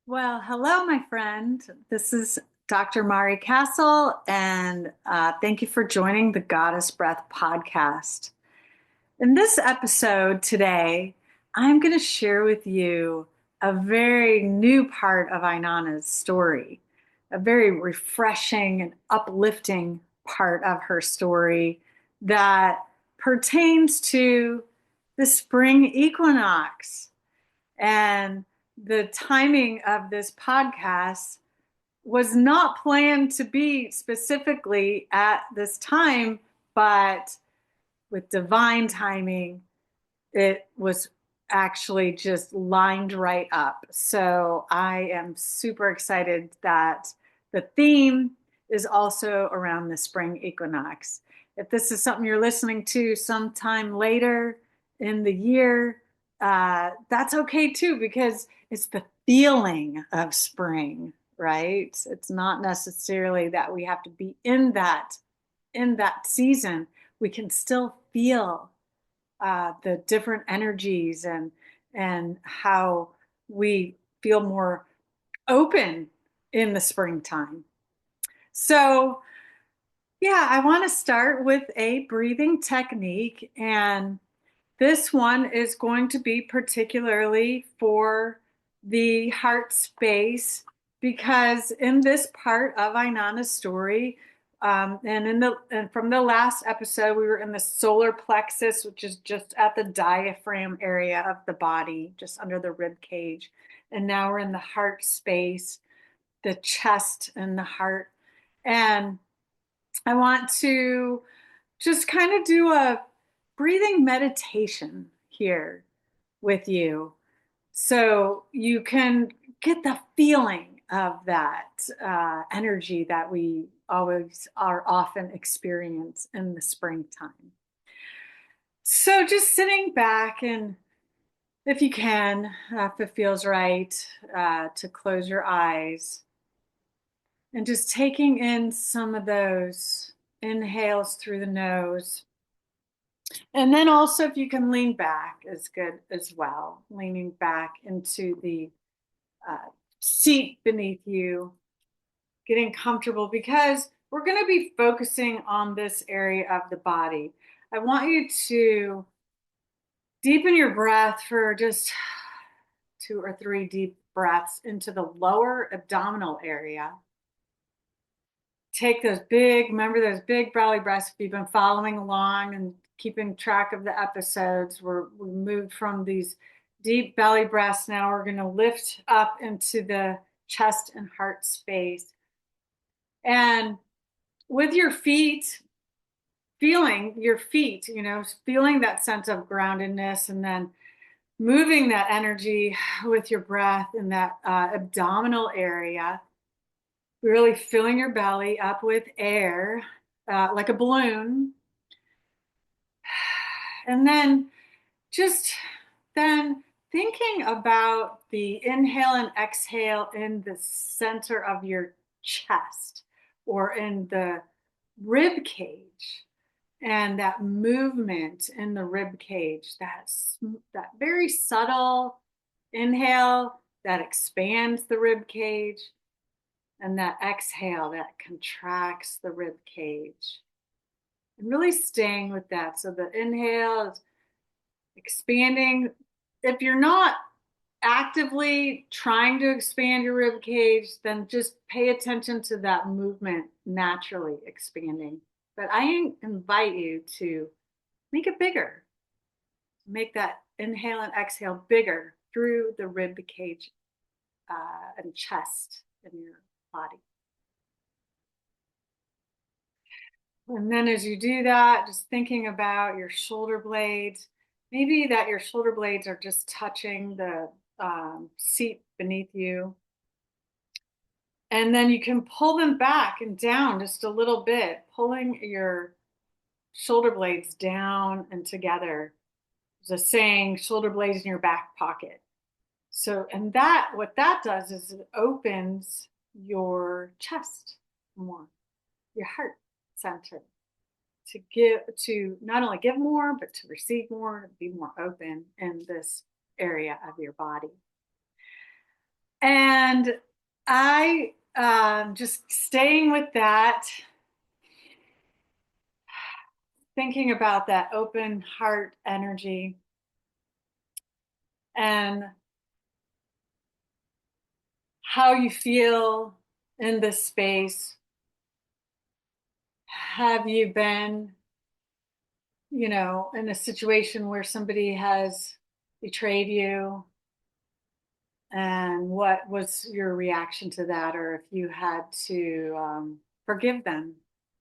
Well, hello, my friend. This is Dr. Mari Castle, and thank you for joining the Goddess Breath podcast. In this episode today, I'm going to share with you a very new part of Inanna's story, a very refreshing and uplifting part of her story that pertains to the spring equinox. And the timing of this podcast was not planned to be specifically at this time, but with divine timing, it was actually just lined right up. So I am super excited that the theme is also around the spring equinox. If this is something you're listening to sometime later in the year, that's okay too, because it's the feeling of spring, right? It's not necessarily that we have to be in that season. We can still feel the different energies and how we feel more open in the springtime. So, yeah, I want to start with a breathing technique, and this one is going to be particularly for the heart space because in this part of Inanna's story, and from the last episode, we were in the solar plexus, which is just at the diaphragm area of the body, just under the rib cage, and now we're in the heart space, the chest and the heart, and I want to just kind of do a breathing meditation here with you so you can get the feeling of that energy that we always are often experience in the springtime. So just sitting back, and if you can, if it feels right, to close your eyes and just taking in some of those inhales through the nose. And then also, if you can lean back, is good as well. Leaning back into the seat beneath you, getting comfortable because we're going to be focusing on this area of the body. I want you to deepen your breath for just 2 or 3 deep breaths into the lower abdominal area. Take remember those big belly breaths. If you've been following along and keeping track of the episodes, we moved from these deep belly breaths. Now we're going to lift up into the chest and heart space. And with your feet, feeling your feet, feeling that sense of groundedness, and then moving that energy with your breath in that abdominal area, really filling your belly up with air, like a balloon. And then just then thinking about the inhale and exhale in the center of your chest or in the rib cage, and that movement in the rib cage, that very subtle inhale that expands the rib cage, and that exhale that contracts the rib cage. And really staying with that. So the inhale is expanding. If you're not actively trying to expand your rib cage, then just pay attention to that movement naturally expanding. But I invite you to make it bigger. Make that inhale and exhale bigger through the rib cage and chest in your body. And then as you do that, just thinking about your shoulder blades, maybe that your shoulder blades are just touching the seat beneath you. And then you can pull them back and down just a little bit, pulling your shoulder blades down and together. There's a saying, shoulder blades in your back pocket. So, and what that does is it opens your chest more, your heart center, to not only give more, but to receive more, to be more open in this area of your body. And I just staying with that, thinking about that open heart energy and how you feel in this space. Have you been, in a situation where somebody has betrayed you? And what was your reaction to that? Or if you had to forgive them,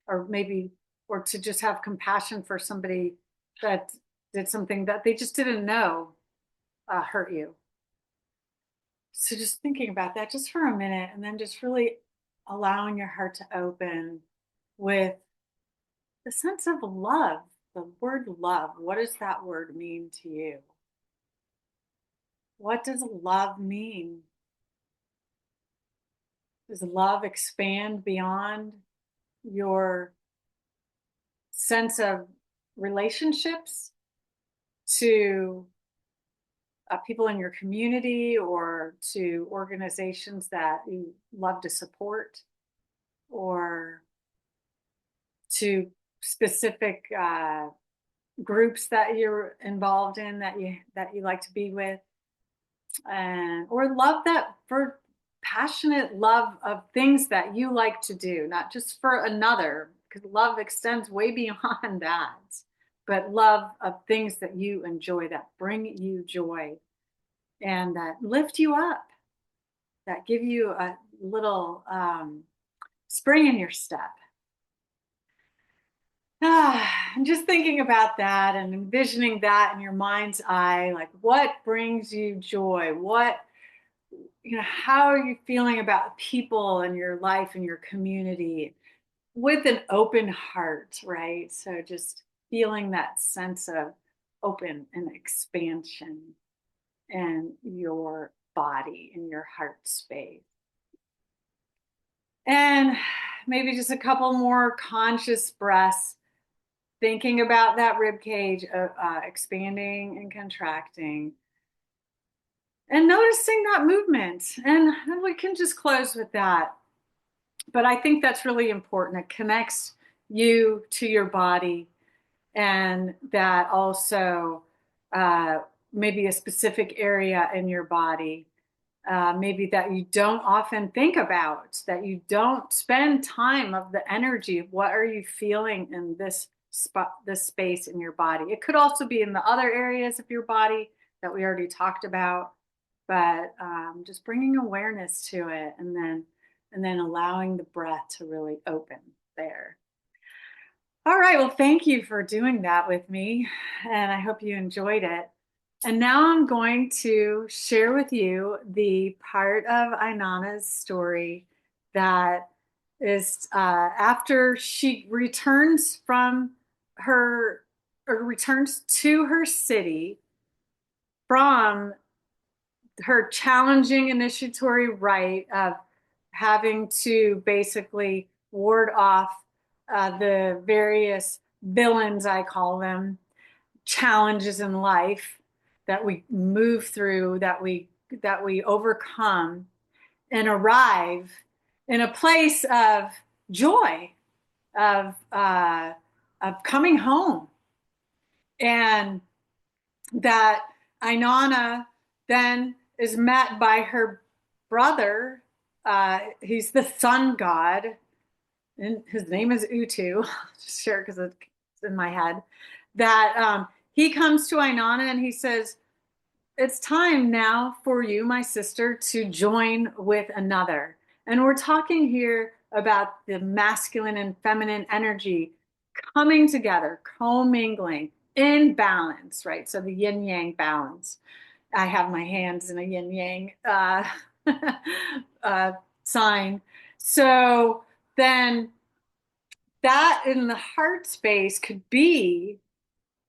or maybe, or to just have compassion for somebody that did something that they just didn't know hurt you. So just thinking about that just for a minute, and then just really allowing your heart to open with the sense of love, the word love. What does that word mean to you? What does love mean? Does love expand beyond your sense of relationships to people in your community, or to organizations that you love to support, or to specific groups that you're involved in, that you like to be with, and or love that for passionate love of things that you like to do, not just for another, because love extends way beyond that, but love of things that you enjoy, that bring you joy and that lift you up, that give you a little spring in your step. I'm just thinking about that and envisioning that in your mind's eye, like what brings you joy? How are you feeling about people in your life and your community with an open heart, right? So just feeling that sense of open and expansion in your body, in your heart space. And maybe just a couple more conscious breaths, thinking about that rib cage expanding and contracting, and noticing that movement. And then we can just close with that. But I think that's really important. It connects you to your body, and that also uh, maybe a specific area in your body, maybe that you don't often think about, that you don't spend time of the energy of what are you feeling in this spot, this space in your body. It could also be in the other areas of your body that we already talked about, but just bringing awareness to it, and then allowing the breath to really open there. All right, well, thank you for doing that with me, and I hope you enjoyed it. And now I'm going to share with you the part of Inanna's story that is after she returns from her, or returns to her city from her challenging initiatory rite of having to basically ward off the various villains, I call them, challenges in life that we move through, that we overcome, and arrive in a place of joy, of coming home. And that Inanna then is met by her brother. He's the sun god, and his name is Utu. I'll just share it because it's in my head. That he comes to Inanna and he says, "It's time now for you, my sister, to join with another." And we're talking here about the masculine and feminine energy coming together, commingling in balance, right? So the yin yang balance. I have my hands in a yin yang sign. So then that in the heart space could be,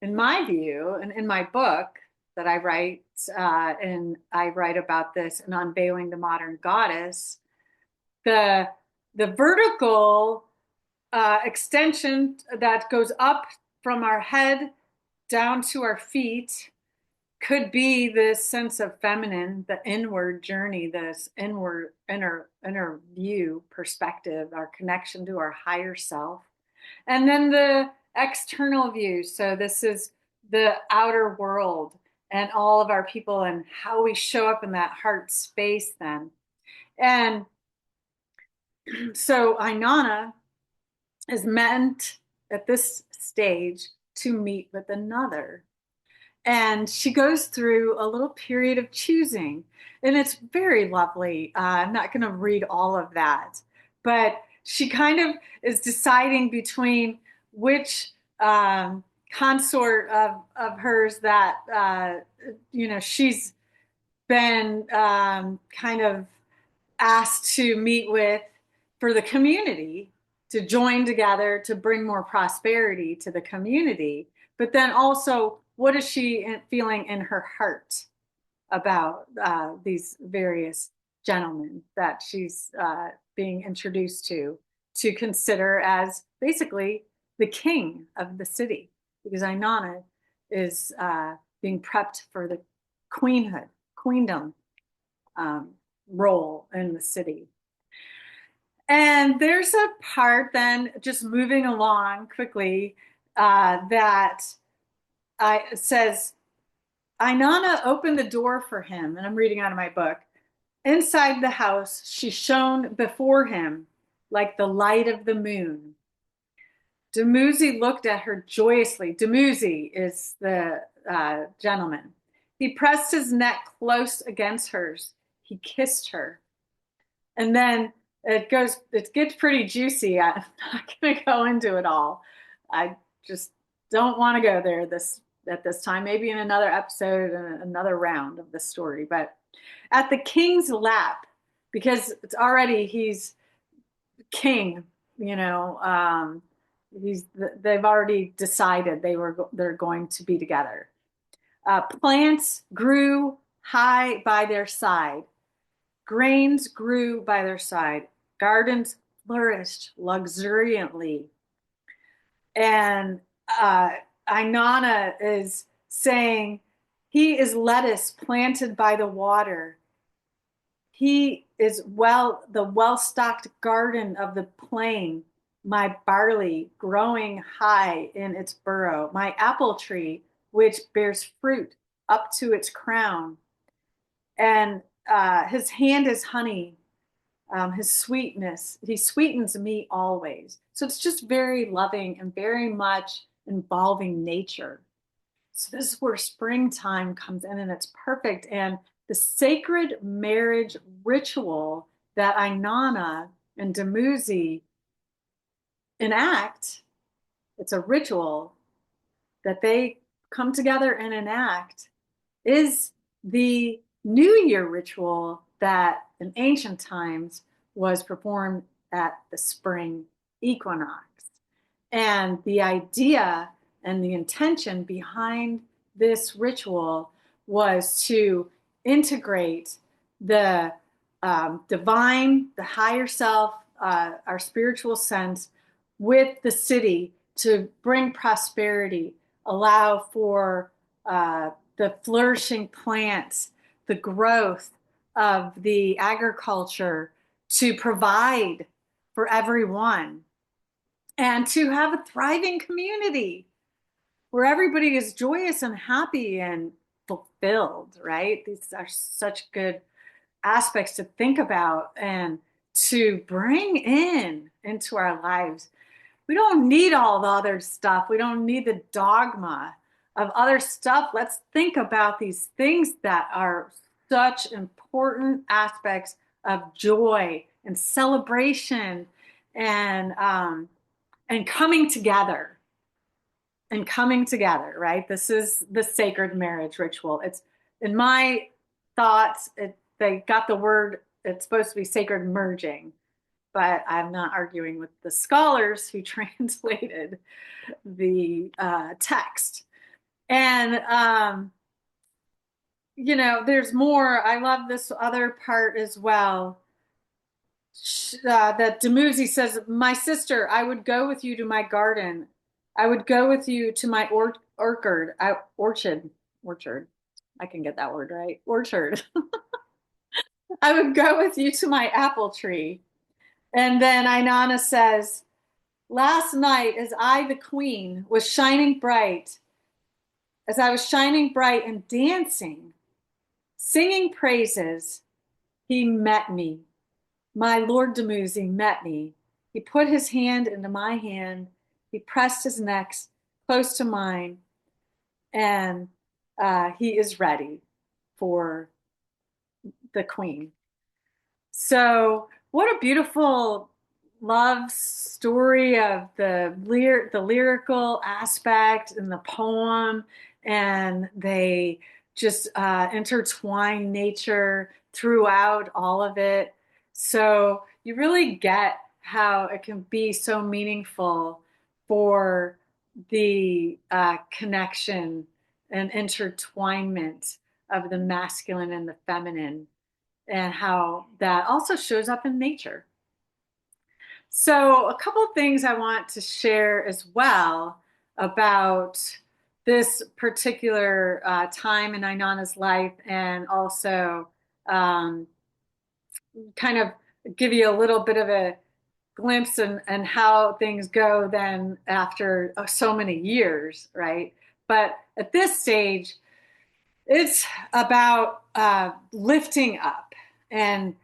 in my view, and in my book that I write, and I write about this in Unveiling the Modern Goddess, the vertical extension that goes up from our head down to our feet could be this sense of feminine, the inward journey, this inward inner view perspective, our connection to our higher self. And then the external view. So this is the outer world and all of our people and how we show up in that heart space then. And so Inanna is meant at this stage to meet with another. And she goes through a little period of choosing. And it's very lovely. I'm not going to read all of that, but she kind of is deciding between which consort of hers that, she's been kind of asked to meet with for the community, to join together to bring more prosperity to the community. But then also, what is she feeling in her heart about these various gentlemen that she's being introduced to consider as basically the king of the city? Because Inanna is being prepped for the queendom role in the city. And there's a part then, just moving along quickly, that says, Inanna opened the door for him, and I'm reading out of my book. Inside the house, she shone before him like the light of the moon. Dumuzi looked at her joyously. Dumuzi is the gentleman. He pressed his neck close against hers. He kissed her. And then it gets pretty juicy. I'm not going to go into it all. I just don't want to go there at this time, maybe in another episode and another round of the story. But at the king's lap, because it's already, he's king, they've already decided they're going to be together. Plants grew high by their side. Grains grew by their side. Gardens flourished luxuriantly. And Inanna is saying, he is lettuce planted by the water. He is the well-stocked garden of the plain, my barley growing high in its burrow, my apple tree, which bears fruit up to its crown. And his hand is honey, his sweetness, he sweetens me always. So it's just very loving and very much involving nature. So this is where springtime comes in, and it's perfect. And the sacred marriage ritual that Inanna and Dumuzi enact, it's a ritual that they come together and enact, is the New Year ritual that in ancient times was performed at the Spring Equinox. And the idea and the intention behind this ritual was to integrate the divine, the higher self, our spiritual sense with the city to bring prosperity, allow for the flourishing plants, the growth of the agriculture, to provide for everyone, and to have a thriving community where everybody is joyous and happy and fulfilled, right? These are such good aspects to think about and to bring into our lives. We don't need all the other stuff. We don't need the dogma of other stuff. Let's think about these things that are such important aspects of joy and celebration and coming together. Right? This is the sacred marriage ritual. It's, in my thoughts, they got the word, it's supposed to be sacred merging, but I'm not arguing with the scholars who translated the text. And, there's more. I love this other part as well. That Dumuzi says, my sister, I would go with you to my garden. I would go with you to my orchard. I can get that word right. Orchard. I would go with you to my apple tree. And then Inanna says, last night, the queen, was shining bright, as I was shining bright and dancing, singing praises, he met me. My Lord Dumuzi met me. He put his hand into my hand. He pressed his neck close to mine, and he is ready for the queen. So, what a beautiful love story of the lyrical aspect in the poem, and they just intertwine nature throughout all of it. So you really get how it can be so meaningful for the connection and intertwinement of the masculine and the feminine, and how that also shows up in nature. So, a couple of things I want to share as well about this particular time in Inanna's life, and also um, kind of give you a little bit of a glimpse and how things go then after so many years, right? But at this stage, it's about lifting up, and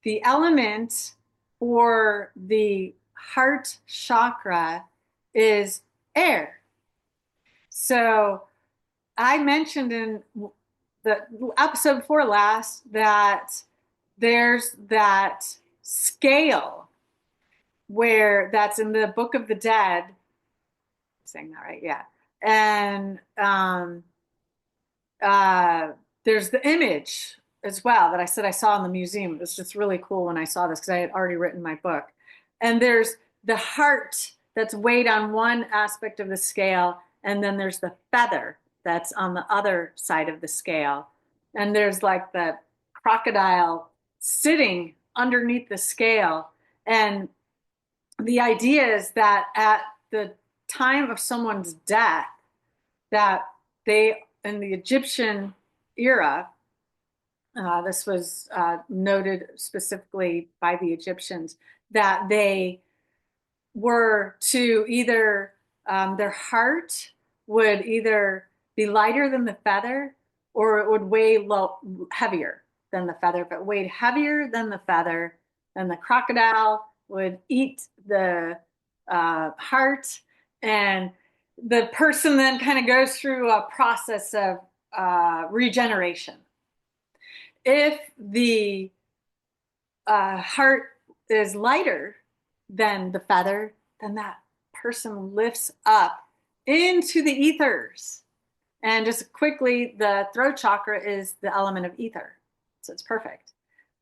the element for the heart chakra is air. So I mentioned in the episode before last that there's that scale where that's in the Book of the Dead. I'm saying that right? Yeah. And uh, there's the image as well that I said I saw in the museum. It was just really cool when I saw this because I had already written my book. And there's the heart that's weighed on one aspect of the scale, and then there's the feather that's on the other side of the scale. And there's like the crocodile sitting underneath the scale. And the idea is that at the time of someone's death, that they, in the Egyptian era, this was noted specifically by the Egyptians, that they were to either, their heart would either be lighter than the feather, or it would weigh heavier than the feather. If it weighed heavier than the feather, then the crocodile would eat the heart, and the person then kind of goes through a process of regeneration. If the heart is lighter than the feather, then that person lifts up into the ethers. And just quickly, the throat chakra is the element of ether. So it's perfect.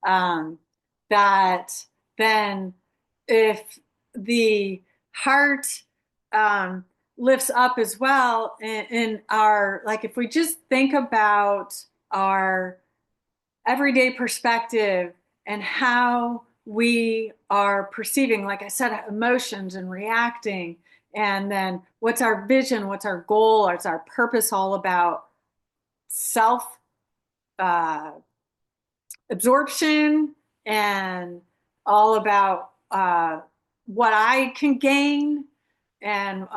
That then, if the heart lifts up as well in our, like, if we just think about our everyday perspective and how we are perceiving, like I said, emotions and reacting, and then what's our vision, what's our goal, what's our purpose all about, self uh, absorption, and all about what I can gain, and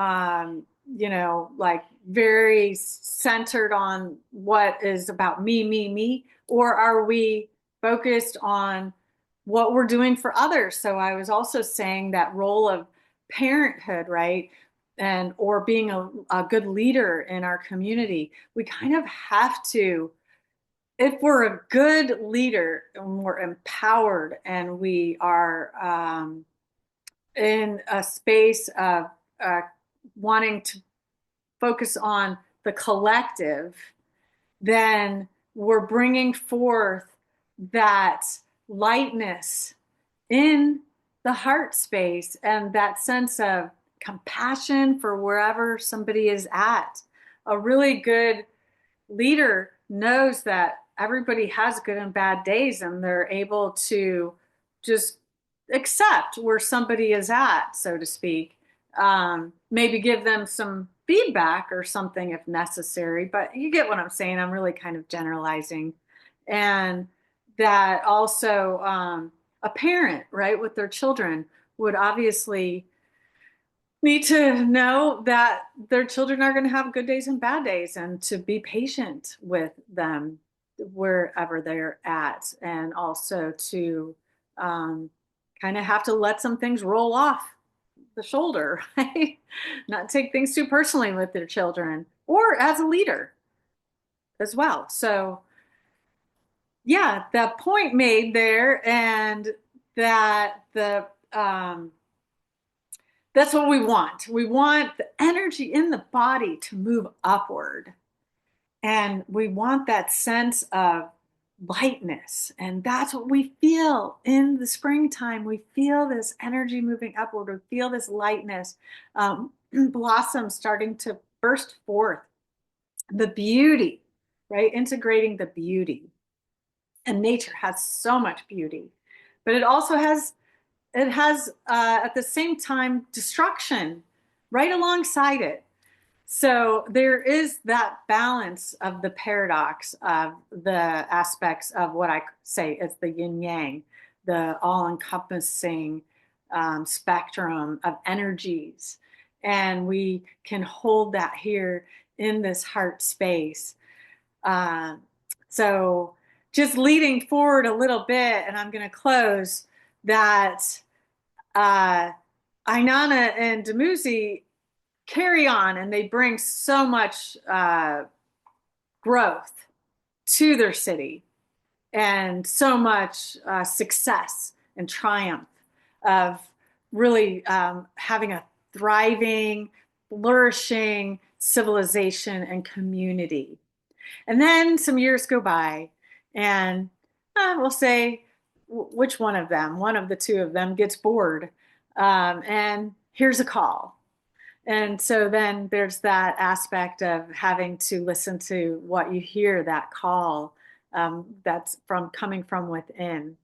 like very centered on what is about me, or are we focused on what we're doing for others? So I was also saying that role of parenthood, right? And or being a good leader in our community. We kind of have to, if we're a good leader and we're empowered and we are in a space of wanting to focus on the collective, then we're bringing forth that lightness in the heart space and that sense of compassion for wherever somebody is at. A really good leader knows that everybody has good and bad days, and they're able to just accept where somebody is at, so to speak. Maybe give them some feedback or something if necessary, but you get what I'm saying. I'm really kind of generalizing. And that also a parent, right, with their children would obviously need to know that their children are going to have good days and bad days and to be patient with them wherever they're at. And also to kind of have to let some things roll off the shoulder, right? Not take things too personally with their children or as a leader as well. So, yeah, the point made there, and that that's what we want. We want the energy in the body to move upward. And we want that sense of lightness. And that's what we feel in the springtime. We feel this energy moving upward. We feel this lightness, blossoms starting to burst forth. The beauty, right? Integrating the beauty. And nature has so much beauty, but it has at the same time destruction right alongside it. So there is that balance of the paradox of the aspects of what I say is the yin yang, the all encompassing spectrum of energies. And we can hold that here in this heart space. Uh, so just leading forward a little bit, and I'm going to close that uh, Inanna and Dumuzi carry on, and they bring so much growth to their city and so much success and triumph of really having a thriving, flourishing civilization and community. And then some years go by, and we'll say which one of the two of them gets bored. And here's a call. And so then there's that aspect of having to listen to what you hear, that call that's coming from within.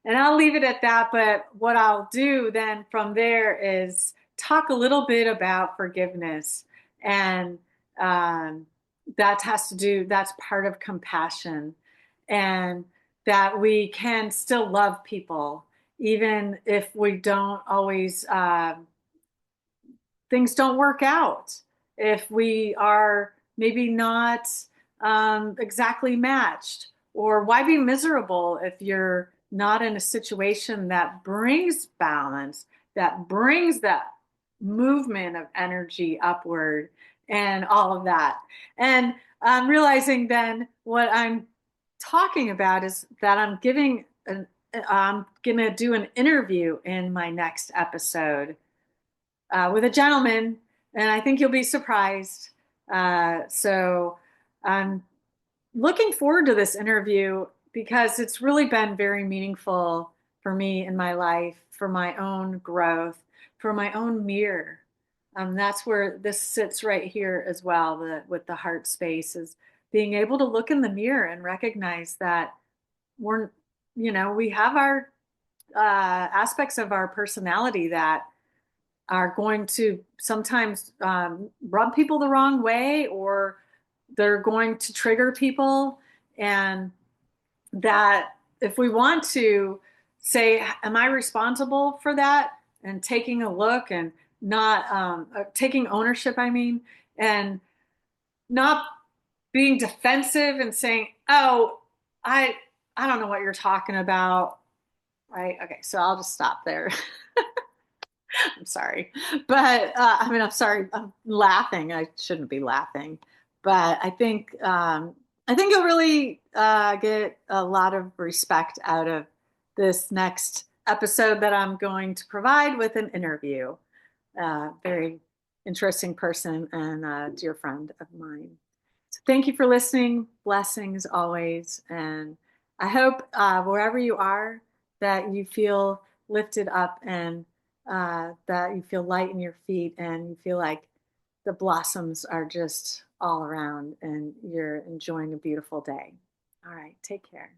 And I'll leave it at that. But what I'll do then from there is talk a little bit about forgiveness. And um, that's part of compassion. And that we can still love people, even if we don't always, things don't work out. If we are maybe not exactly matched, or why be miserable if you're not in a situation that brings balance, that brings that movement of energy upward and all of that. And I'm realizing then what I'm talking about is that I'm going to do an interview in my next episode with a gentleman, and I think you'll be surprised. So I'm looking forward to this interview because it's really been very meaningful for me in my life, for my own growth, for my own mirror. That's where this sits right here as well, with the heart space, is being able to look in the mirror and recognize that we're, we have our aspects of our personality that are going to sometimes rub people the wrong way, or they're going to trigger people. And that if we want to say, am I responsible for that? And taking a look and not taking ownership, I mean, and not being defensive and saying, oh, I, I don't know what you're talking about. Right. Okay. So I'll just stop there. I'm sorry. But I'm sorry. I'm laughing. I shouldn't be laughing. But I think you'll really get a lot of respect out of this next episode that I'm going to provide with an interview. Very interesting person and a dear friend of mine. So thank you for listening. Blessings always. And I hope wherever you are, that you feel lifted up, and that you feel light in your feet, and you feel like the blossoms are just all around and you're enjoying a beautiful day. All right, take care.